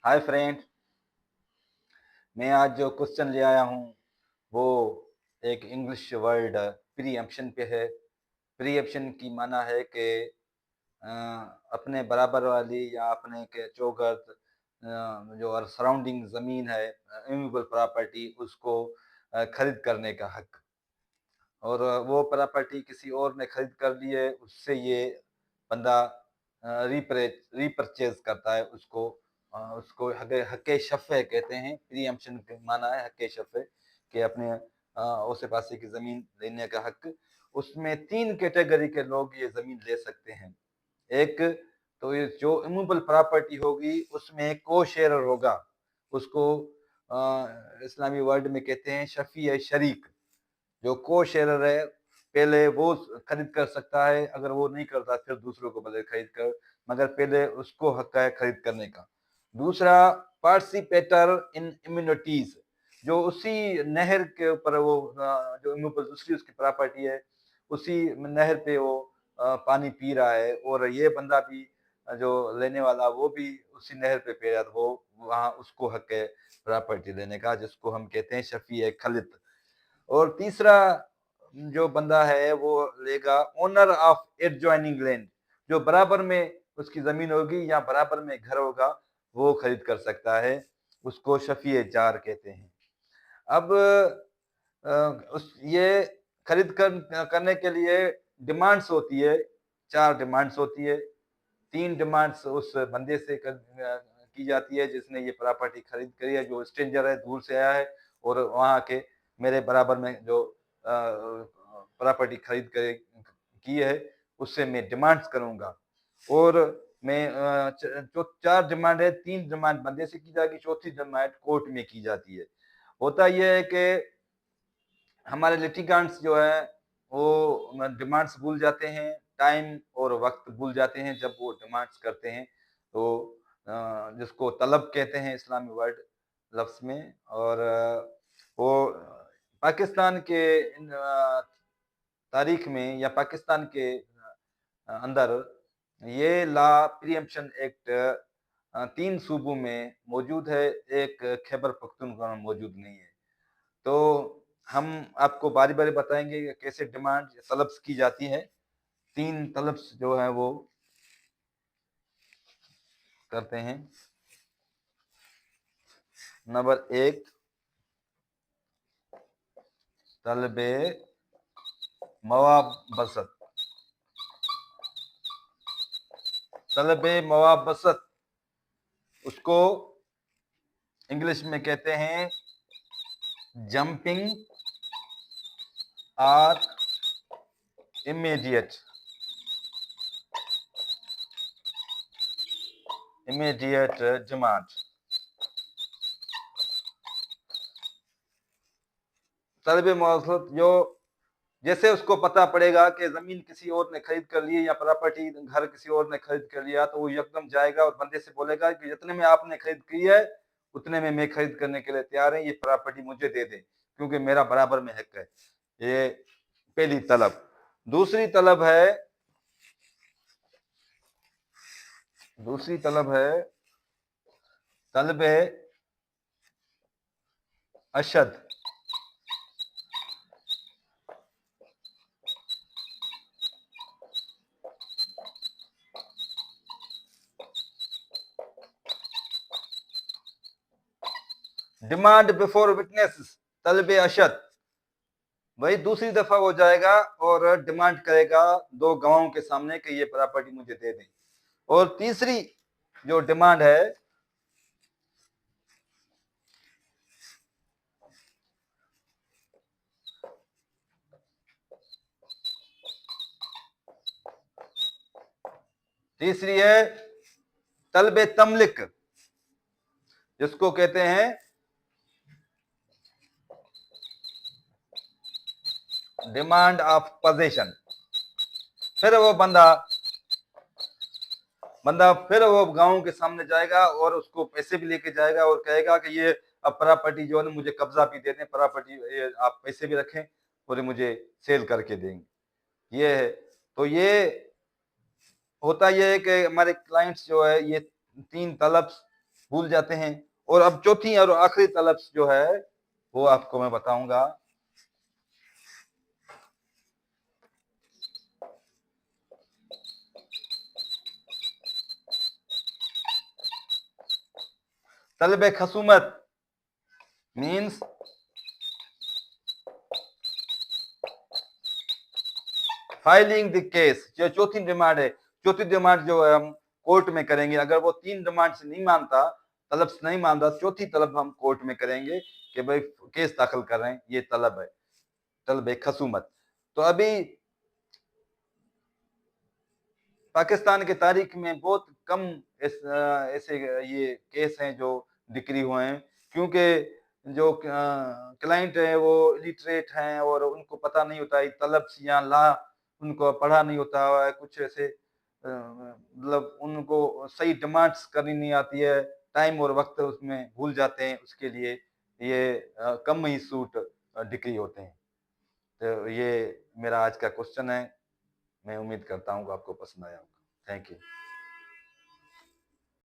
Hi friend, मैं आज जो क्वेश्चन ले आया हूँ वो एक इंग्लिश वर्ड प्रीएम्पशन पे है। प्रीएम्पशन की माना है कि अ, अपने बराबर वाली या अपने के चौगर्द जो और सराउंडिंग ज़मीन है, इमूवेबल प्रॉपर्टी उसको खरीद करने का हक। और वो प्रॉपर्टी किसी और ने खरीद कर ली है, उससे ये बंदा रीपरचेज करता है उसको। उसको हक़े शफ़े कहते हैं। प्रीएम्पशन का माना है हक़े शफ़े कि अपने आसे-पासे की ज़मीन लेने का हक। उसमें 3 कैटेगरी के लोग ये ज़मीन ले सकते हैं। एक तो ये जो इमूवेबल प्रॉपर्टी होगी उसमें को-शेयरर होगा, उसको इस्लामी वर्ड में कहते हैं शफ़ी शरीक। जो को-शेयरर है, पहले वो खरीद कर सकता है, अगर वो नहीं करता फिर दूसरों को बोले खरीद कर, मगर पहले उसको हक है खरीद करने का। दूसरा, पार्टिसिपेटर इन इम्यूनिटीज़, जो उसी नहर के ऊपर वो जो इमूवेबल दूसरी उसकी प्रॉपर्टी है, उसी नहर पे वो पानी पी रहा है और ये बंदा भी जो लेने वाला वो भी उसी नहर पे पी रहा है, तो वो वहाँ उसको हक है प्रॉपर्टी लेने का, जिसको हम कहते हैं शफ़ी खलित। और तीसरा जो बंदा है वो लेगा ओनर ऑफ एडजॉइनिंग लैंड, जो बराबर में उसकी जमीन होगी या बराबर में घर होगा वो खरीद कर सकता है, उसको शफी जार कहते हैं। अब उस ये खरीद करने के लिए डिमांड्स होती है, 4 डिमांड्स होती है। 3 डिमांड्स उस बंदे से की जाती है जिसने ये प्रॉपर्टी खरीद करी है, जो स्ट्रेंजर है, दूर से आया है और वहाँ के मेरे बराबर में जो प्रॉपर्टी खरीद कर की है, उससे मैं डिमांड्स करूँगा। और मैं जो 4 डिमांड है, 3 डिमांड बंदे से की जाएगी, चौथी डिमांड कोर्ट में की जाती है। होता ये है कि हमारे लिटिगेंट्स जो है वो डिमांड्स भूल जाते हैं, टाइम और वक्त भूल जाते हैं जब वो डिमांड्स करते हैं, तो जिसको तलब कहते हैं इस्लामी वर्ड लफ्ज़ में। और वो पाकिस्तान के तारीख में या पाकिस्तान के अंदर ये लॉ प्रीएम्पशन एक्ट 3 सूबों में मौजूद है, एक खैबर पख्तूनख्वा में मौजूद नहीं है। तो हम आपको बारी-बारी बताएँगे कि कैसे डिमांड तलब्स की जाती है। 3 तलब्स जो हैं वो करते हैं। नंबर 1, तलबे मवाबसत। तलबे मवाबसत उसको इंग्लिश में कहते हैं जंपिंग और इमीडिएट डिमांड। तलबे मवाबसत जो जैसे उसको पता पड़ेगा कि ज़मीन किसी और ने खरीद कर ली है या प्रॉपर्टी घर किसी और ने खरीद कर लिया, तो वो यकदम जाएगा और बंदे से बोलेगा कि जितने में आपने खरीद की है, उतने में मैं खरीद करने के लिए तैयार है, ये प्रॉपर्टी मुझे दे दें, क्योंकि मेरा बराबर में हक है। ये पहली तलब। दूसरी तलब है तलबे अशद। डिमांड बिफोर विटनेसेस, तलबे अशद वही दूसरी दफा हो जाएगा और डिमांड करेगा 2 गवाहों के सामने कि ये प्रॉपर्टी मुझे दे दें। और तीसरी जो डिमांड है, तीसरी है तलबे तमलिक, जिसको कहते हैं डिमांड ऑफ पोजेशन। फिर वो बंदा फिर वो गांव के सामने जाएगा और उसको पैसे भी लेके जाएगा और कहेगा कि ये अब प्रॉपर्टी जो है ना मुझे कब्जा भी दे दें, प्रॉपर्टी आप पैसे भी रखें और ये मुझे सेल करके देंगे। ये है। तो ये होता ये है कि हमारे क्लाइंट्स जो है ये 3 तलब भूल जाते हैं। और अब चौथी और आखिरी तलब जो है वो आपको मैं बताऊंगा। तलब खसूमत मीन्स फाइलिंग द केस। जो चौथी डिमांड है, चौथी डिमांड जो है हम कोर्ट में करेंगे। अगर वो तीन डिमांड से नहीं मानता, तलब से नहीं मानता, चौथी तलब हम कोर्ट में करेंगे कि भाई केस दाखिल कर रहे हैं, ये तलब है, तलब खसूमत। तो अभी पाकिस्तान की तारीख में बहुत कम ऐसे ये केस हैं जो डिक्री हुए हैं, क्योंकि जो क्लाइंट है वो इलिटरेट हैं और उनको पता नहीं होता है तलब या ला, उनको पढ़ा नहीं होता है, कुछ ऐसे मतलब उनको सही डिमांड्स करनी नहीं आती है, टाइम और वक्त उसमें भूल जाते हैं, उसके लिए ये कम ही सूट डिक्री होते हैं। तो ये मेरा आज का क्वेश्चन है। मैं उम्मीद करता हूँ कि आपको पसंद आया होगा। Thank you.